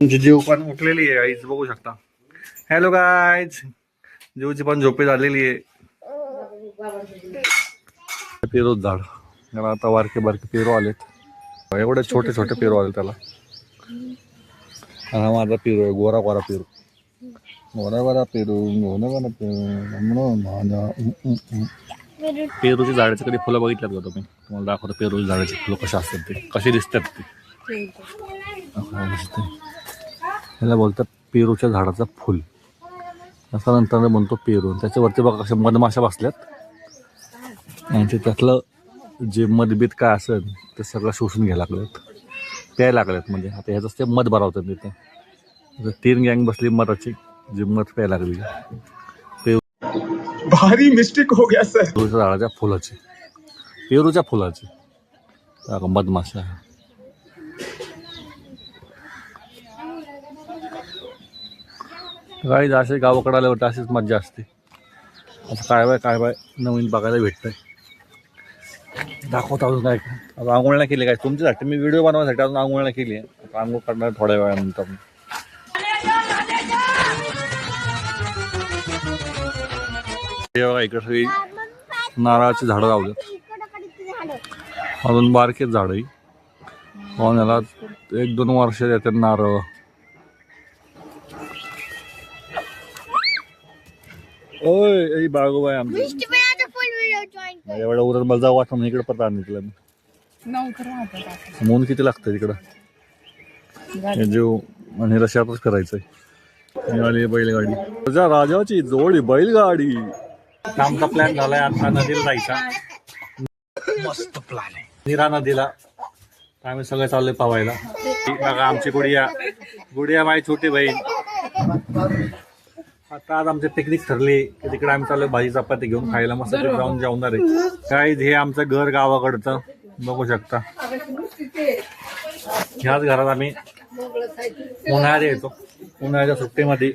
तुमची जीव पण उठलेली आहे आईच बघू शकता. हॅलो गाईज, जीवची पण झोपी झालेली आहे. पेरूच झाड त्याला आता बारके बारके पेरू आलेत. एवढे छोटे छोटे पेरू आले त्याला. हा माझा पेरू आहे, गोरा गोरा पेरू, गोरा गोरा पेरू, गोरा गोरा पेरू. पेरूची झाडाची कधी फुलं बघितल्यात का तुम्ही? तुम्हाला दाखवतो पेरूची झाडाची फुलं कशी असतात, ते कशी दिसतात ते. ह्याला बोलतात पेरूच्या झाडाचं फुल. असा नंतर म्हणतो पेरू. त्याच्यावरती बघा कशा मधमाशा बसल्यात आणि त्यातलं जे मधबीत काय असेल ते सगळं शोषून घ्यायला लागलेत, प्यायला लागलेत. म्हणजे आता ह्याचंच ते मध भरवतात तिथं. 3 गँग बसली मधाची, जी मध प्यायला लागली. भारी मिस्टेक हो गया सर. पेरूच्या झाडाच्या फुलाची, पेरूच्या फुलाची मधमाशा. काही असे गावाकडे आल्यावर अशीच मज्जा असते. असं काय बाय नवीन बघायला भेटतंय. दाखवता अजून काय आता आंघोळ नाही केली काय तुमच्यासाठी. मी व्हिडिओ बनवण्यासाठी अजून आंघोळ नाही केली आहे. आता आंघोळ करणार थोड्या वेळानंतर. इकडे सगळी नारळाची झाडं लावल्यात, अजून बारकेच झाडही म्हणून याला 1-2 वर्ष येतात नारळ. ओय बाळगोबाई आमची एवढं उरत मला जाऊ वाटत इकडे परत आणलं मी. ऊन किती लागतं तिकडं जीव आणि रश्यातच फिरायचंय. मिळाली बैलगाडी, राजाची जोडी बैलगाडी. आमचा प्लॅन झालाय आता नदीला जायचा. मस्त प्लॅन आहे. निरा नदीला आम्ही सगळे चाललोय पावायला. बघा आमची गुडिया माझी छोटी बहीण. आता आज आमची पिकनिक ठरली की तिकडे आम्ही चाललोय भाजी चपाती घेऊन खायला. मस्त जाऊन जेवणार आहे. काय हे आमचं घर गावाकडचं बघू शकता. ह्याच घरात आम्ही उन्हाळ्यात येतो. उन्हाळ्याच्या सुट्टीमध्ये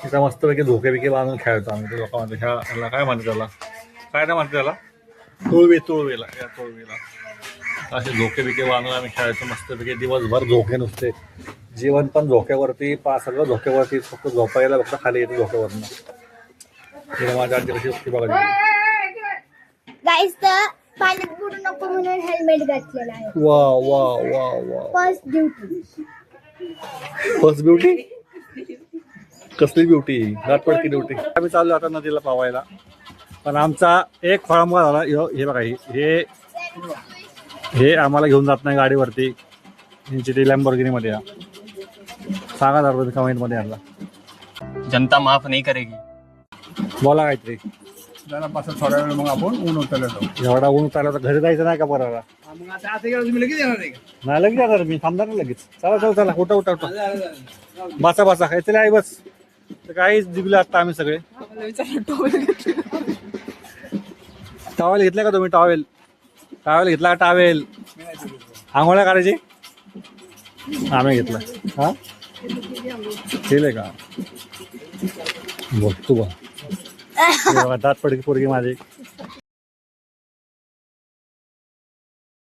तिथं मस्तपैकी झोके बांधून खेळतो आम्ही. ते लोकांमध्ये ह्याला काय म्हणते, त्याला काय नाही म्हणते, त्याला तुळवेला या तुळवेला असे झोके बांधून आम्ही खेळायचो मस्तपैकी दिवसभर. झोके नुसते, जीवन पण झोक्यावरती, सगळं झोक्यावरती. फक्त झोपायला फक्त खाली येतो झोक्यावरनं. तिला माझ्या आजी कशी असते बघा. पाण्यात बुडू नको म्हणून हेल्मेट घातलेलं आहे. वा वा वा वा. फर्स्ट ब्युटी कसली ब्युटी, घाटपडकी ड्युटी. आम्ही चाललो आता नदीला पावायला. पण आमचा एक फळामुळा झाला. हे बघा, हे आम्हाला घेऊन जात नाही गाडीवरती. ती लॅम्बोर्गिनीमध्ये या. सांगा जरा कमेंटमध्ये आणला. जनता माफ नाही करेगी. बोला काहीतरी. जरा पास थोड्या वेळ मग आपण ऊन उतरलो. एवढा ऊन उतरला तर घरी जायचं नाही का बरं? मग आता तुम्ही लगेच येणार नाही का? नाही लगेच येणार मी, थांबणार नाही लगेच. चला उठा बसा काहीतरी आहे बस. तर काहीच दिगलं आता आम्ही सगळे. टॉवेल घेतला का तुम्ही? टॉवेल घेतला का? टॉवेल आंघोळ्या करायची आम्ही घेतला. हा केलंय का? बोल तू बघ. दात पडकी पोरगी माझी.